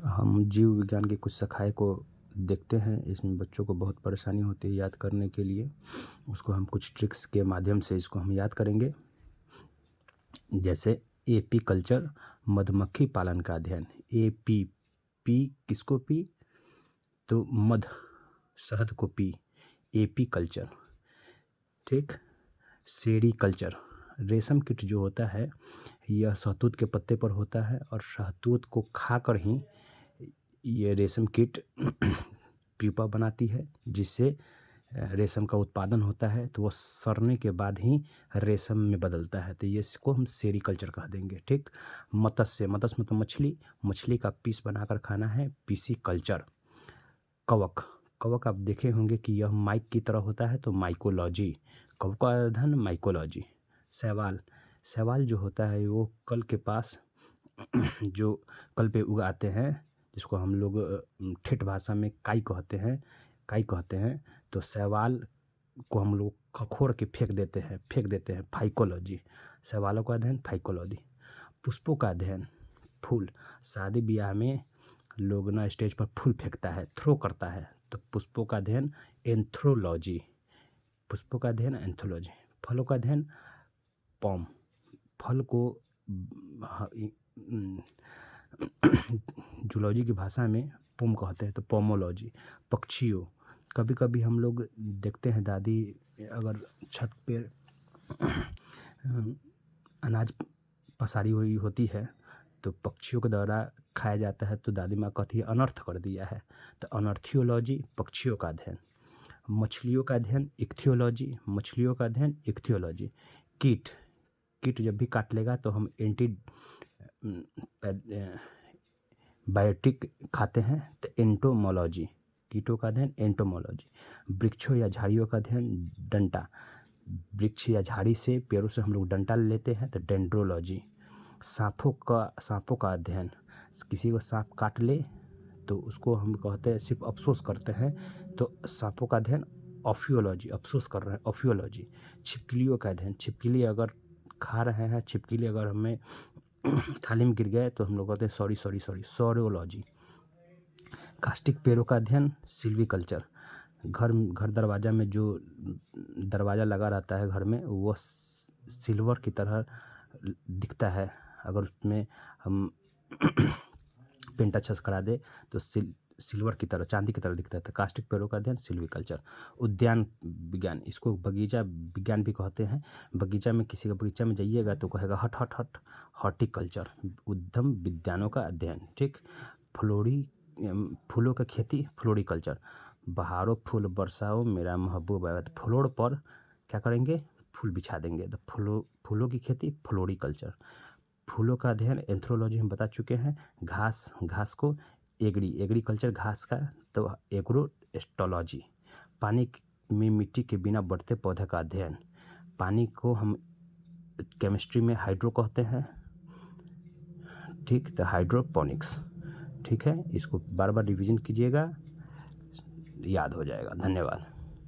हम जीव विज्ञान की कुछ शाखाएँ को देखते हैं। इसमें बच्चों को बहुत परेशानी होती है याद करने के लिए। उसको हम कुछ ट्रिक्स के माध्यम से इसको हम याद करेंगे। जैसे एपीकल्चर, मधुमक्खी पालन का अध्ययन। एपी, पी किसको पी? तो मध, शहद को पी, एपीकल्चर। ठीक। सेरीकल्चर, रेशम कीट जो होता है यह शहतूत के पत्ते पर होता है और शहतूत को खाकर ही ये रेशम कीट प्यूपा बनाती है, जिससे रेशम का उत्पादन होता है। तो वो सड़ने के बाद ही रेशम में बदलता है। तो ये इसको हम सेरीकल्चर कह देंगे। ठीक। मत्स्य, मत्स्य मतलब मछली, मछली का पीस बनाकर खाना है, पीसीकल्चर। कवक, कवक आप देखे होंगे कि यह माइक की तरह होता है, तो माइकोलॉजी, कवक का अध्ययन माइकोलॉजी। शैवाल, शैवाल जो होता है वो कल के पास जो कल पे उगाते हैं, जिसको हम लोग ठेठ भाषा में काई कहते हैं, काई कहते हैं। तो शैवाल को हम लोग खखोर के फेंक देते हैं, फाइकोलॉजी। शैवालों का अध्ययन फाइकोलॉजी। पुष्पों का अध्ययन, फूल, शादी ब्याह में लोग ना स्टेज पर फूल फेंकता है, थ्रो करता है, तो पुष्पों का अध्ययन एंथ्रोलॉजी। पुष्पों का अध्ययन एंथ्रोलॉजी। फलों का अध्ययन पॉम, फल को जूलॉजी की भाषा में पोम कहते हैं, तो पोमोलॉजी। पक्षियों, कभी कभी हम लोग देखते हैं दादी अगर छत पे अनाज पसारी हुई होती है तो पक्षियों के द्वारा खाया जाता है, तो दादी माँ कहती है अनर्थ कर दिया है, तो अनर्थियोलॉजी, पक्षियों का अध्ययन। मछलियों का अध्ययन इक्थियोलॉजी, मछलियों का अध्ययन इक्थियोलॉजी। कीट, कीट जब भी काट लेगा तो हम बायोटिक खाते हैं, तो एंटोमोलॉजी, कीटों का अध्ययन एंटोमोलॉजी। वृक्षों या झाड़ियों का अध्ययन डंटा, वृक्ष या झाड़ी से पेड़ों से हम लोग डंटा लेते हैं, तो डेंड्रोलॉजी। सांपों का अध्ययन, किसी को सांप काट ले तो उसको हम कहते हैं सिर्फ अफसोस करते हैं, तो सांपों का अध्ययन ऑफियोलॉजी, अफसोस कर रहे हैं, ऑफियोलॉजी। छिपकलियों का अध्ययन, छिपकली अगर खा रहे हैं, छिपकली अगर हमें थाली में गिर गए तो हम लोग कहते हैं सॉरी सॉरी सॉरी, सोरियोलॉजी। कास्टिक पेड़ों का अध्ययन सिल्वीकल्चर, घर दरवाजा में जो दरवाजा लगा रहता है घर में, वो सिल्वर की तरह दिखता है, अगर उसमें हम पेंट अच्छा से करा दे तो सिल्वर की तरह, चांदी की तरह दिखता है। तो कास्टिक पेड़ों का अध्ययन सिल्वीकल्चर। उद्यान विज्ञान, इसको बगीचा विज्ञान भी कहते हैं। बगीचा में, किसी का बगीचा में जाइएगा तो कहेगा हट हट हट, हॉर्टिकल्चर, उद्यम विज्ञानों का अध्ययन। ठीक। फूलों का खेती, फ्लोरिकल्चर। बहारो फूल बरसाओ मेरा महबूब आया, तो फ्लोर पर क्या करेंगे? फूल बिछा देंगे, तो फूलों की खेती फ्लोरिकल्चर। फूलों का अध्ययन एंथ्रोलॉजी हम बता चुके हैं। घास को एग्रीकल्चर घास का, तो एग्रोएस्ट्रोलॉजी। पानी में मिट्टी के बिना बढ़ते पौधे का अध्ययन, पानी को हम केमिस्ट्री में हाइड्रो कहते हैं। ठीक, तो हाइड्रोपोनिक्स। ठीक है, इसको बार बार रिवीजन कीजिएगा, याद हो जाएगा। धन्यवाद।